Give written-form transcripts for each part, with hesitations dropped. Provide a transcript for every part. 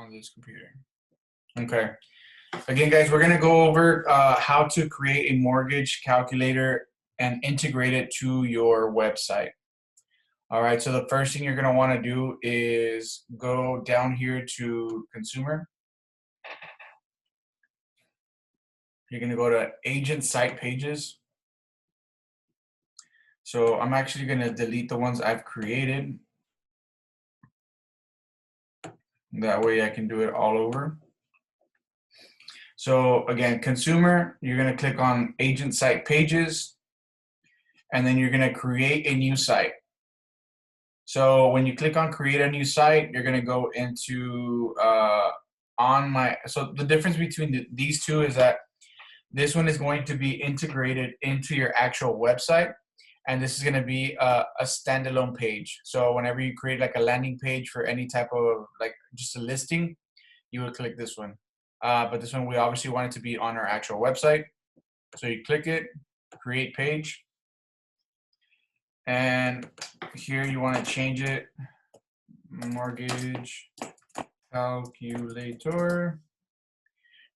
on this computer. Okay. Again, guys, we're going to go over how to create a mortgage calculator and integrate it to your website. All right, so the first thing you're going to want to do is go down here to consumer. You're going to go to agent site pages. So I'm actually going to delete the ones I've created. That way I can do it all over. So again, consumer, you're going to click on agent site pages, and then you're going to create a new site. So when you click on create a new site, you're going to go into so the difference between these two is that this one is going to be integrated into your actual website, and this is going to be a standalone page. So whenever you create like a landing page for any type of like just a listing, you would click this one. But this one, we obviously want it to be on our actual website. So you click it, create page. And here you want to change it, mortgage calculator.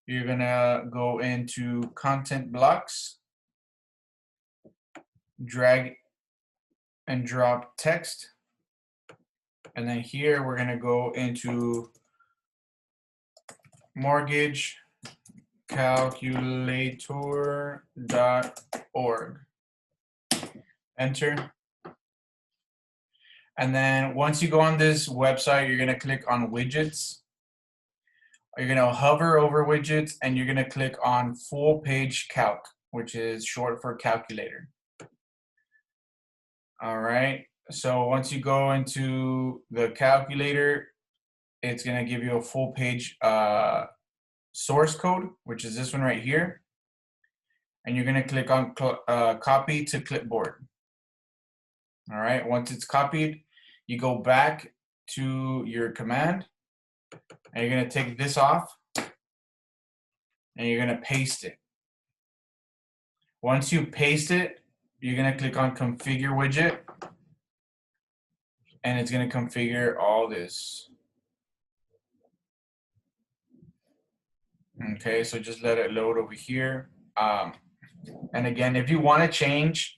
You're going to go into content blocks, drag and drop text. And then here we're going to go into mortgage calculator.org. Enter. And then once you go on this website, you're going to click on widgets. You're going to hover over widgets, and you're going to click on full page calc, which is short for calculator. All right. So once you go into the calculator, it's going to give you a full page source code, which is this one right here. And you're going to click on copy to clipboard. All right. Once it's copied, you go back to your command, and you're going to take this off, and you're going to paste it. Once you paste it, you're going to click on configure widget, and it's going to configure all this. Okay, so just let it load over here. And again, if you want to change,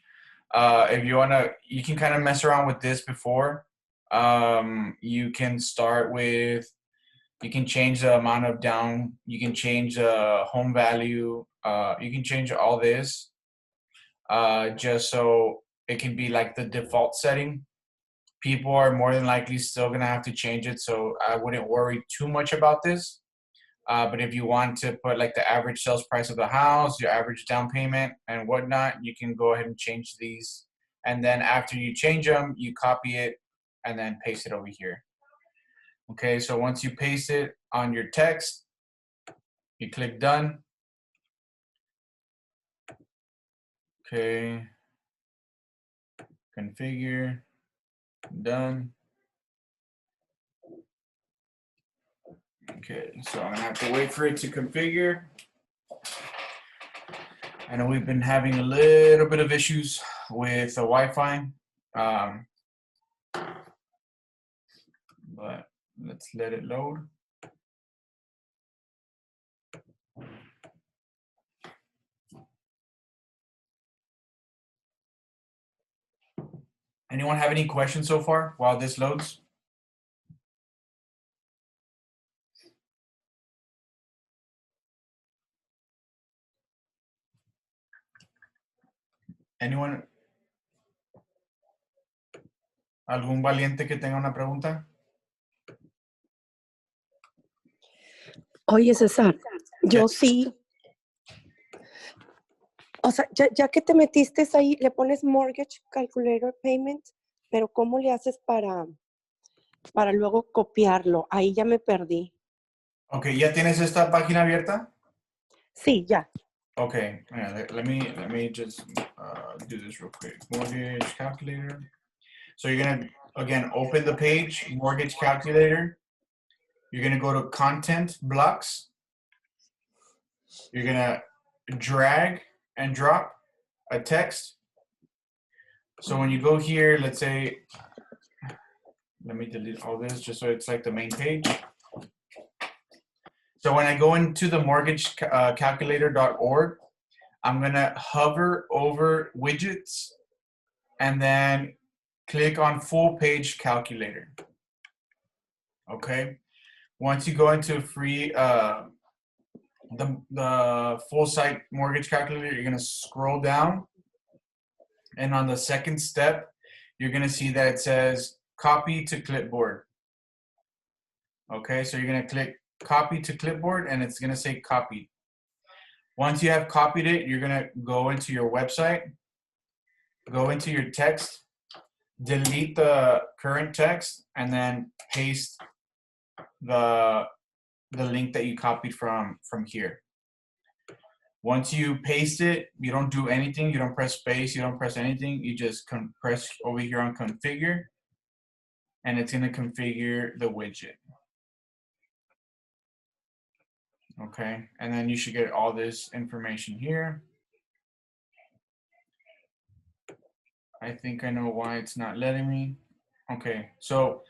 you can kind of mess around with this before. You can start with, you can change the amount of down, you can change the home value, you can change all this just so it can be like the default setting. People are more than likely still gonna have to change it, so I wouldn't worry too much about this. But if you want to put like the average sales price of the house, your average down payment and whatnot, you can go ahead and change these. And then after you change them, you copy it and then paste it over here. Okay, so once you paste it on your text, you click done. Okay, configure, done. Okay, so I'm gonna have to wait for it to configure. I know we've been having a little bit of issues with the Wi-Fi, but let's let it load. Anyone have any questions so far while this loads? Anyone? ¿Algún valiente que tenga una pregunta? Oye, César, yo sí. O sea, ya que te metiste ahí, le pones Mortgage Calculator Payment, pero ¿cómo le haces para luego copiarlo? Ahí ya me perdí. Ok, ¿ya tienes esta página abierta? Sí, ya. Okay, yeah, let me just do this real quick. Mortgage calculator. So you're gonna, again, open the page, mortgage calculator. You're gonna go to content blocks. You're gonna drag and drop a text. So when you go here, let's say, let me delete all this just so it's like the main page. So when I go into the mortgagecalculator.org, I'm gonna hover over widgets and then click on full page calculator. Okay. Once you go into free the full site mortgage calculator, you're gonna scroll down, and on the second step, you're gonna see that it says copy to clipboard. Okay, so you're gonna click copy to clipboard, and it's gonna say copy. Once you have copied it, you're gonna go into your website, go into your text, delete the current text, and then paste the link that you copied from here. Once you paste it, you don't do anything. You don't press space. You don't press anything. You just press over here on configure, and it's going to configure the widget. Okay, and then you should get all this information here. I think I know why it's not letting me. Okay, so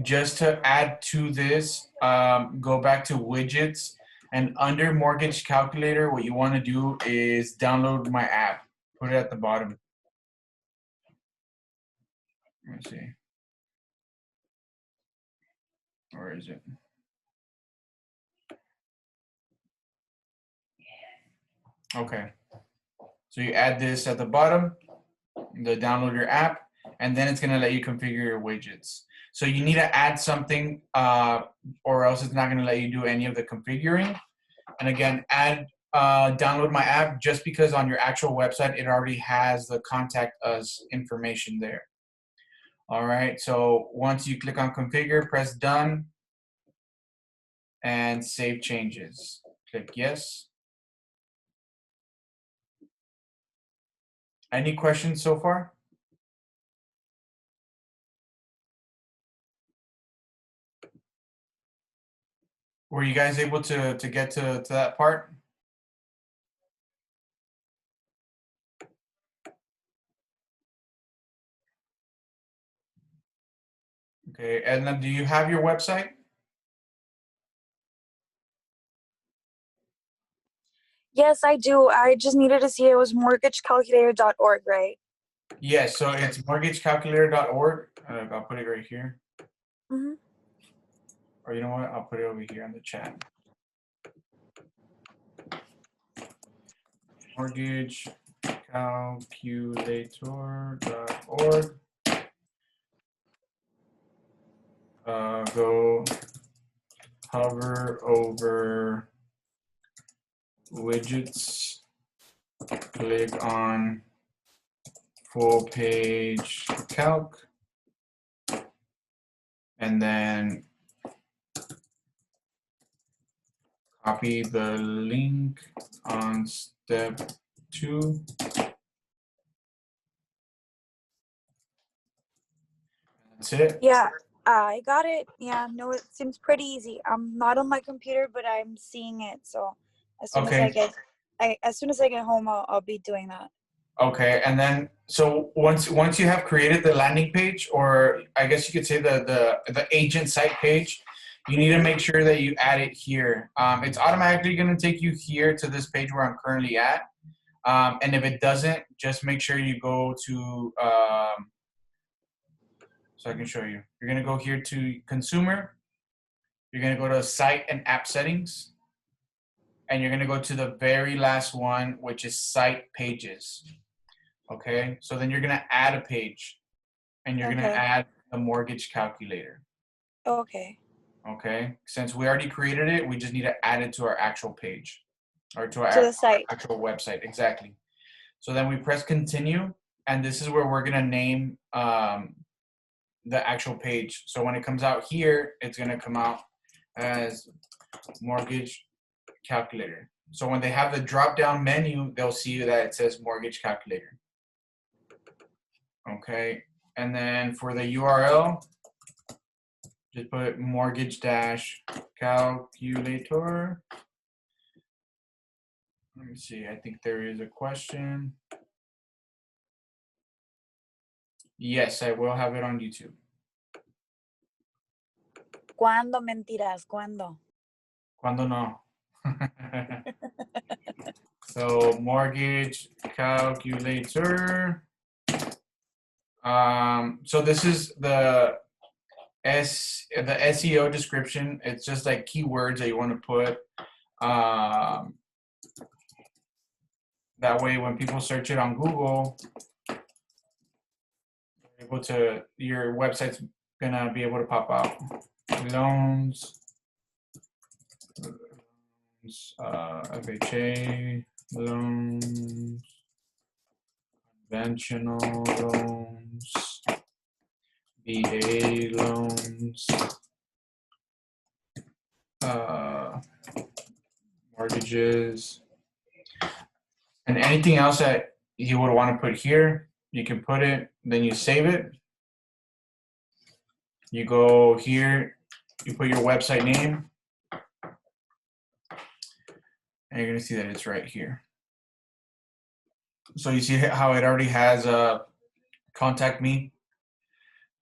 just to add to this, go back to widgets, and under mortgage calculator, what you want to do is download my app. Put it at the bottom. Let me see. Where is it? Okay. So you add this at the bottom, the download your app, and then it's going to let you configure your widgets. So you need to add something or else it's not going to let you do any of the configuring. And again, download my app just because on your actual website, it already has the contact us information there. All right, so once you click on configure, press done and save changes. Click yes. Any questions so far? Were you guys able to get to that part? Okay, Edna, do you have your website? Yes, I do. I just needed to see it was mortgagecalculator.org, right? Yes, so it's mortgagecalculator.org. I'll put it right here. Mm-hmm. Or you know what? I'll put it over here in the chat. Mortgagecalculator.org. Go hover over widgets, click on full page calc, and then copy the link on step 2. That's it. Yeah, I got it. Yeah, no, it seems pretty easy. I'm not on my computer, but I'm seeing it. So as soon Okay. as soon as I get home, I'll be doing that. Okay, and then so once you have created the landing page, or I guess you could say the agent site page, you need to make sure that you add it here. It's automatically going to take you here to this page where I'm currently at, and if it doesn't, just make sure you go to. So I can show you. You're going to go here to consumer. You're going to go to site and app settings, and you're going to go to the very last one, which is site pages. Okay, so then you're gonna add a page, and you're gonna add the mortgage calculator. Okay. Okay, since we already created it, we just need to add it to our actual page, or to our To the site. actual website. Exactly. So then we press continue, and this is where we're gonna name the actual page. So when it comes out here, it's gonna come out as mortgage calculator. So when they have the drop-down menu, they'll see that it says mortgage calculator. Okay, and then for the URL, just put mortgage-calculator. Let me see, I think there is a question. Yes, I will have it on YouTube. ¿Cuándo? Mentiras, ¿cuándo? Cuando no. So mortgage calculator. So this is the SEO description. It's just like keywords that you want to put. That way, when people search it on Google, able to your website's gonna be able to pop out. Loans, FHA loans, conventional loans, VA loans, mortgages, and anything else that you would want to put here, you can put it, then you save it. You go here, you put your website name, and you're gonna see that it's right here. So you see how it already has contact me,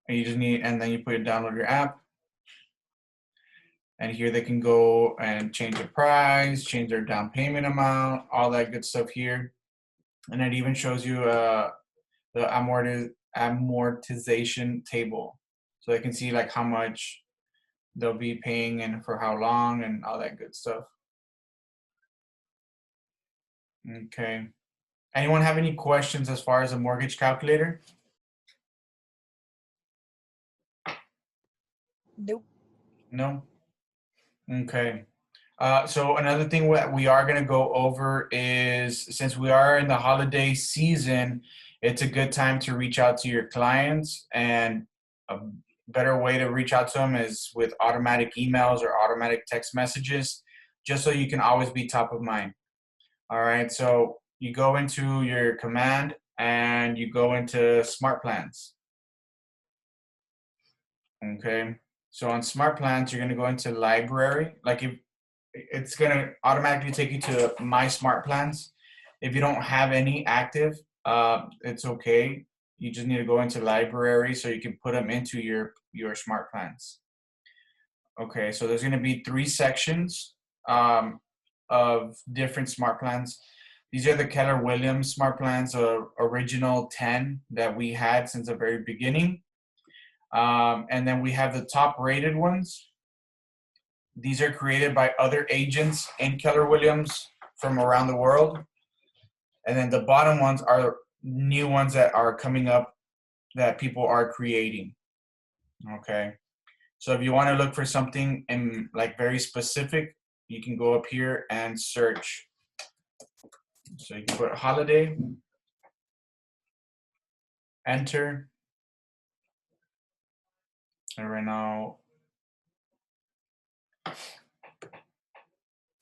and you just need, and then you put it, download your app. And here they can go and change the price, change their down payment amount, all that good stuff here. And it even shows you the amortization table. So they can see like how much they'll be paying and for how long and all that good stuff. Okay. Anyone have any questions as far as a mortgage calculator? Nope. No? Okay. So another thing that we are going to go over is, since we are in the holiday season, it's a good time to reach out to your clients, and a better way to reach out to them is with automatic emails or automatic text messages, just so you can always be top of mind. All right, so you go into your command and you go into Smart Plans. Okay, so on Smart Plans, you're going to go into Library. Like, if it's going to automatically take you to My Smart Plans. If you don't have any active, it's okay. You just need to go into Library so you can put them into your Smart Plans. Okay, so there's going to be 3 sections of different Smart Plans. These are the Keller Williams Smart Plans, original 10 that we had since the very beginning. And then we have the top rated ones. These are created by other agents in Keller Williams from around the world. And then the bottom ones are new ones that are coming up that people are creating. Okay. So if you want to look for something in like very specific, you can go up here and search. So you can put holiday, enter. And right now,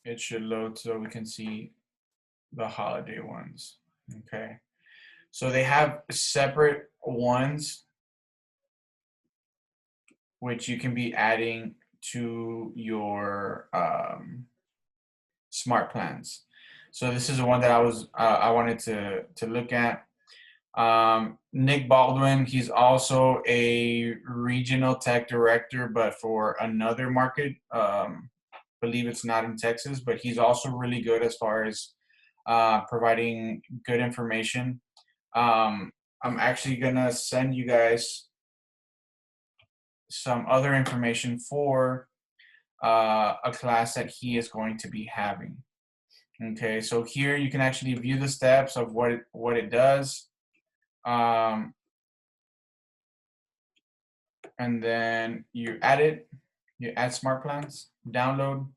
it should load so we can see the holiday ones. Okay. So they have separate ones which you can be adding to your Smart Plans. So this is the one that I wanted to look at. Nick Baldwin, he's also a regional tech director, but for another market. Believe it's not in Texas, but he's also really good as far as providing good information. I'm actually gonna send you guys some other information for a class that he is going to be having. Okay, so here you can actually view the steps of what it does. And then you add it, you add Smart Plans, download.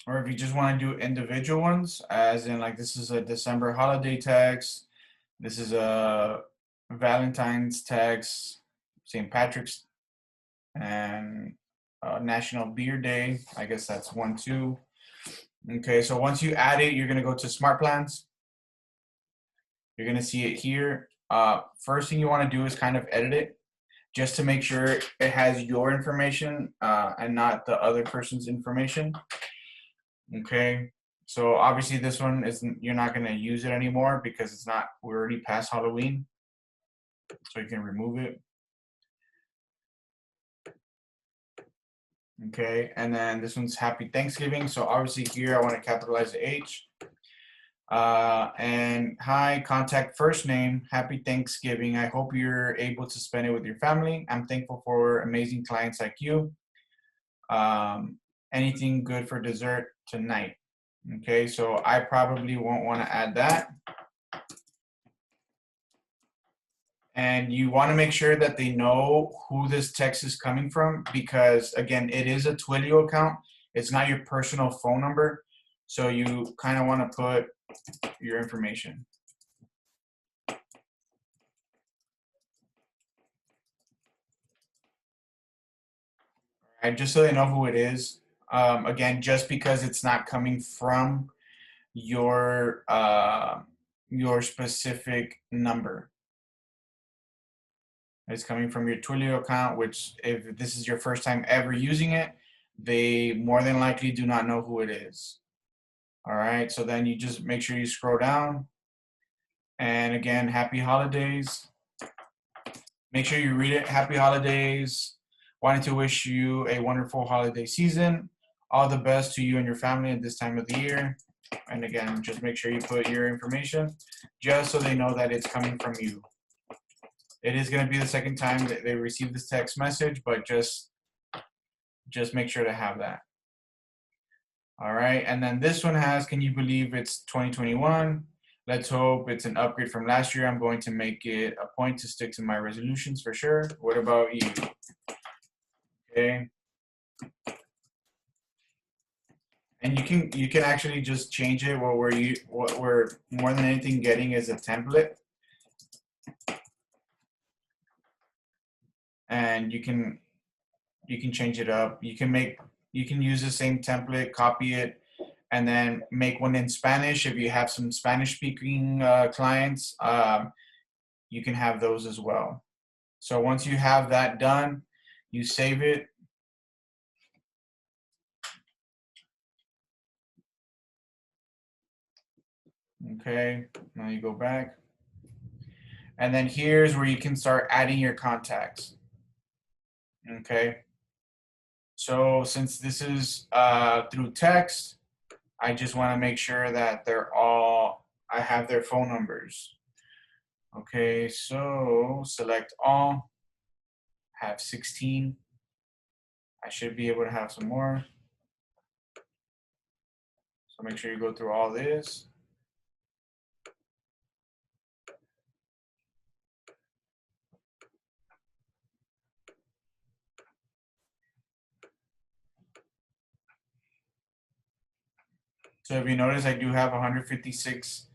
Or if you just want to do individual ones, as in like this is a December holiday tax, this is a Valentine's tax, St. Patrick's, and National Beer Day. I guess that's 1, 2. Okay, so once you add it, you're gonna go to Smart Plans. You're gonna see it here. First thing you want to do is kind of edit it, just to make sure it has your information and not the other person's information. Okay, so obviously this one isn't, you're not gonna use it anymore because it's not, we're already past Halloween. So you can remove it. Okay, and then this one's Happy Thanksgiving. So obviously here I want to capitalize the H. And hi, contact first name, Happy Thanksgiving. I hope you're able to spend it with your family. I'm thankful for amazing clients like you. Anything good for dessert tonight? Okay, so I probably won't want to add that. And you want to make sure that they know who this text is coming from, because again, it is a Twilio account. It's not your personal phone number. So you kind of want to put your information. All right, just so they know who it is. Again, just because it's not coming from your specific number. It's coming from your Twilio account, which if this is your first time ever using it, they more than likely do not know who it is. All right, so then you just make sure you scroll down. And again, happy holidays. Make sure you read it. Happy holidays. Wanting to wish you a wonderful holiday season. All the best to you and your family at this time of the year. And again, just make sure you put your information just so they know that it's coming from you. It is going to be the second time that they receive this text message, but just make sure to have that. All right, and then this one has, can you believe it's 2021? Let's hope it's an upgrade from last year. I'm going to make it a point to stick to my resolutions for sure. What about you? Okay. And you can actually just change it. What we're more than anything getting is a template. And you can change it up. You can use the same template, copy it, and then make one in Spanish. If you have some Spanish speaking clients, you can have those as well. So once you have that done, you save it. Okay, now you go back. And then here's where you can start adding your contacts. Okay. So since this is through text, I just want to make sure that I have their phone numbers. Okay, so select all, have 16. I should be able to have some more. So make sure you go through all this. So if you notice, I do have 156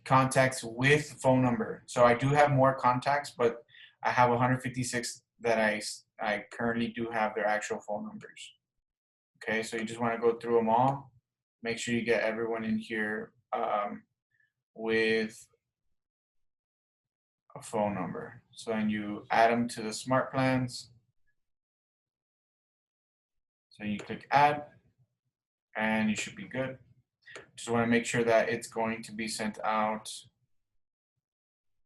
contacts with phone number. So I do have more contacts, but I have 156 that I currently do have their actual phone numbers. Okay, so you just want to go through them all. Make sure you get everyone in here with a phone number. So then you add them to the smart plans. So you click add, and you should be good. Just want to make sure that it's going to be sent out,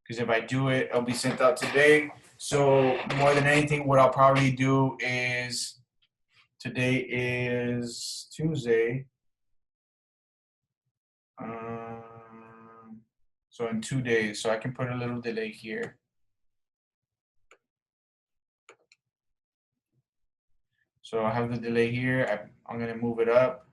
because if I do it, it'll be sent out today. So more than anything, what I'll probably do is, today is Tuesday. So in 2 days, so I can put a little delay here. So I have the delay here. I'm going to move it up.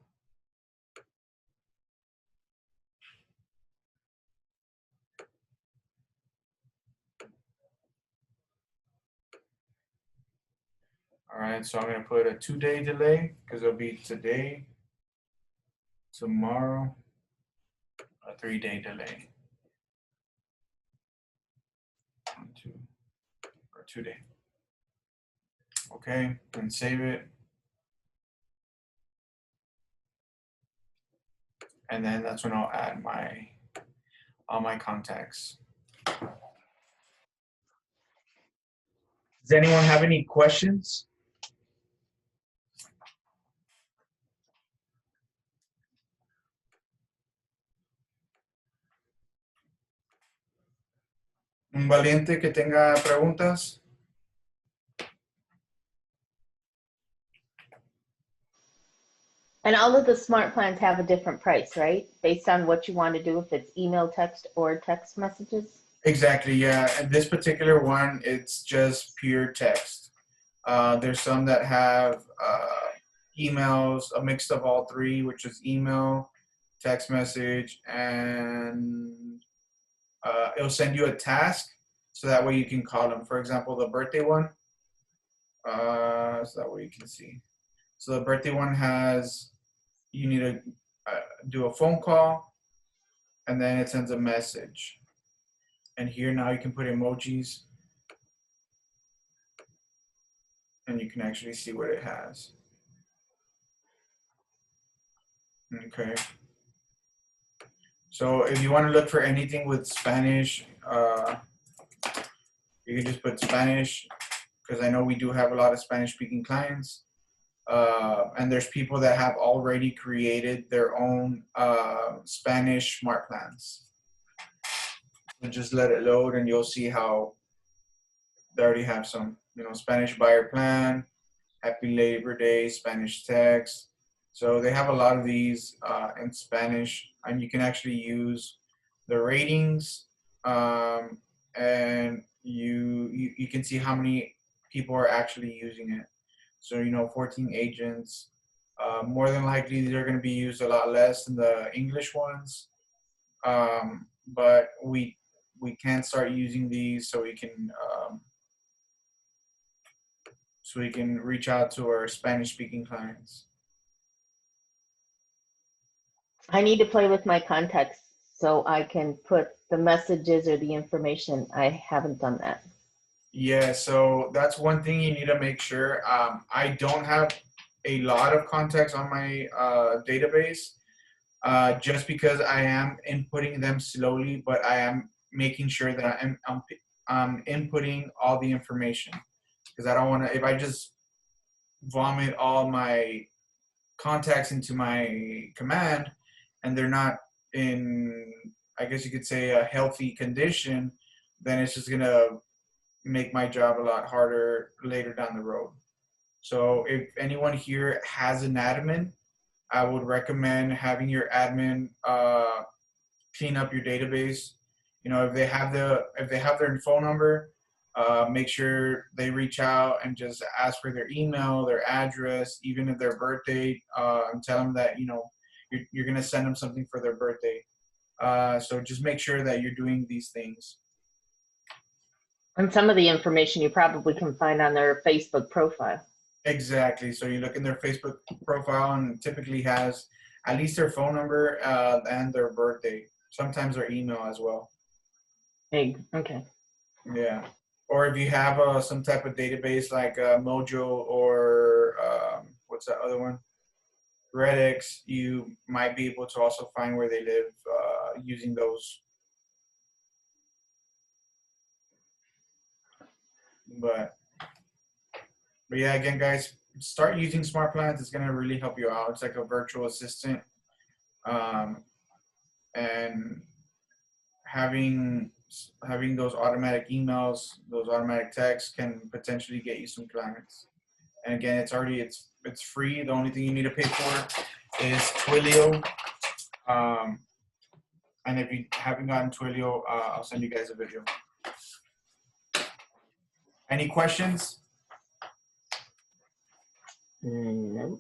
All right, so I'm going to put a 2-day delay because it'll be today, tomorrow, a 3-day delay. 1, 2, or 2-day. Okay, and save it. And then that's when I'll add all my contacts. Does anyone have any questions? Un valiente que tenga preguntas. And all of the smart plans have a different price, right? Based on what you want to do, if it's email, text, or text messages? Exactly, yeah. And this particular one, it's just pure text. There's some that have emails, a mix of all three, which is email, text message, and it'll send you a task so that way you can call them. For example, the birthday one, so that way you can see. So the birthday one has, you need to do a phone call, and then it sends a message. And here now you can put emojis, and you can actually see what it has. Okay. So if you want to look for anything with Spanish, you can just put Spanish, because I know we do have a lot of Spanish-speaking clients. And there's people that have already created their own Spanish smart plans. So just let it load, and you'll see how they already have some, Spanish buyer plan, Happy Labor Day, Spanish text. So they have a lot of these in Spanish, and you can actually use the ratings, and you can see how many people are actually using it. So 14 agents. More than likely, these are going to be used a lot less than the English ones, but we can start using these so we can reach out to our Spanish-speaking clients. I need to play with my contacts so I can put the messages or the information. I haven't done that. Yeah, so that's one thing you need to make sure. I don't have a lot of contacts on my database, just because I am inputting them slowly, but I am making sure that I'm inputting all the information, because I don't want to, if I just vomit all my contacts into my command and they're not in, I guess you could say, a healthy condition, then it's just going to make my job a lot harder later down the road. So if anyone here has an admin, I would recommend having your admin clean up your database. If they have their phone number, make sure they reach out and just ask for their email, their address, even if their birthday, and tell them that you're gonna send them something for their birthday. So just make sure that you're doing these things. And some of the information you probably can find on their Facebook profile. Exactly. So you look in their Facebook profile, and it typically has at least their phone number and their birthday. Sometimes their email as well. Hey, okay. Yeah. Or if you have some type of database like Mojo or what's that other one? Redx, you might be able to also find where they live using those. But yeah, again, guys, start using smart plans. It's gonna really help you out. It's like a virtual assistant, and having those automatic emails, those automatic texts can potentially get you some clients. And again, it's free. The only thing you need to pay for is Twilio. And if you haven't gotten Twilio, I'll send you guys a video. Any questions? No.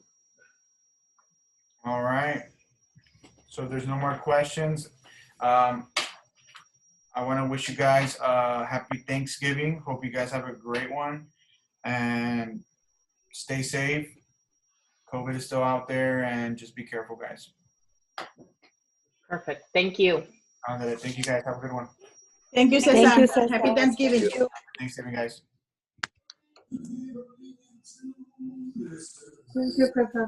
All right. So if there's no more questions, I want to wish you guys a happy Thanksgiving. Hope you guys have a great one, and stay safe. COVID is still out there, and just be careful, guys. Perfect. Thank you. Thank you, guys. Have a good one. Thank you, Cesar. Thank you, Cesar. Happy Thanksgiving. Thank you. Thanksgiving, guys. Thank you, Pepe.